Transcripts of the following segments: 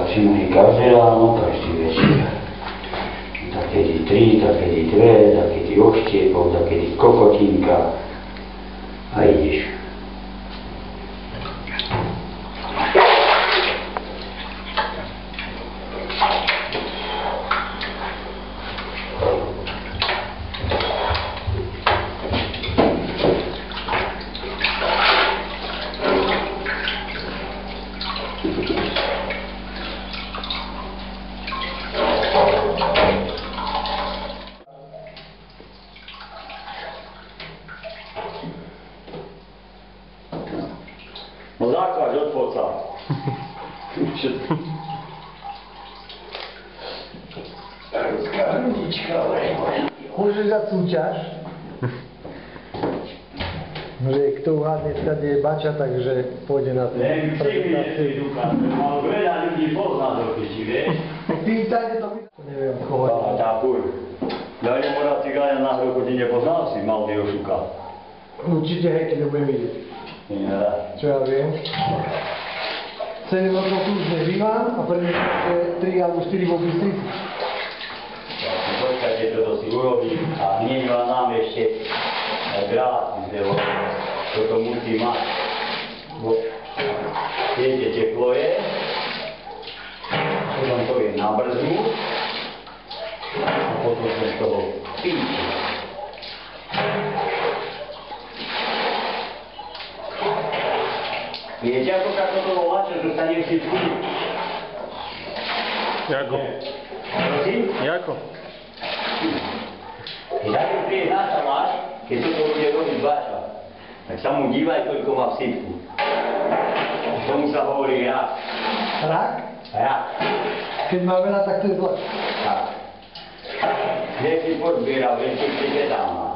Začínají každé ráno, každý večer. Takedy 3, takedy 2, takedy oštiepok, takedy kokotinka a ideš. No zakáž od foca. Ruská hrudička, Môžeš dať súťaž? Že kto uhádne stade je Bača, takže pôjde na tú Len prezentáciu. si dúka, mal veľa ľudí pozná do piči, vieš? Pýtajte to, neviem, chovať. Ďakuj. Ja nemôžem cigáňa na hroku, ti nepoznal si, mal by ošuka. Určite, hej, keď ho budem vidieť. Nie. Čo ja viem. 7 rokov tu už nežívam a prvne 3 alebo 4 vo Bystrici. Počkajte, toto si urobím a hneď vám dám ešte gratis, lebo toto musí mať. Viete, teplo je, potom to je nabrznúť a potom sa z toho píči. Viete, ako sa toto volá, čo zostane všetky? Jako? Prosím? Jako? Keď taký príde na saláš, keď toto bude robiť Bača, tak sa mu dívaj, koľko má v sýpku. Tomu sa hovorí rak. Rak? Rak. Keď má veľa, tak to je zle. Tak. Kde si pozbieral, len si keď tam má.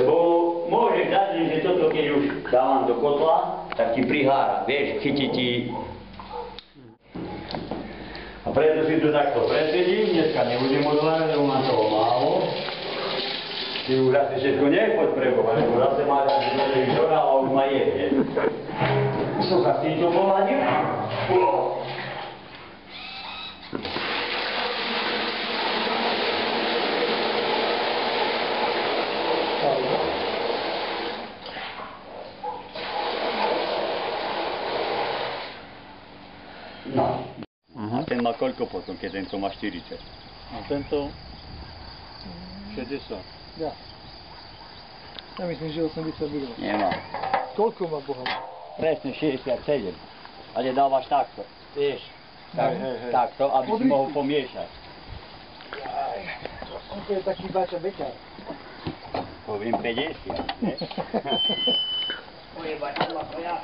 Lebo môžeš dať, že toto keď už dávam do kotla, tak ti prihára, vieš, chytí ti. A preto si to takto presedím, dneska nebudem odvárať, lebo mám toho málo. Ty už asi všetko nepoď preboha, lebo zase máš asi televízora a už ma jede. Som sa s týmto poladil? No. A ten má koľko potom, keď tento má 40? A tento 60. Ja. Ja myslím, že 80 bylo. Nemá. Koľko má Boha? Presne 67. Ale dávaš takto, vieš? Tak, Hej. takto, aby si mohol pomiešať. To je taký Bača beťar. Poviem 50, ne? Ojebať, to ja.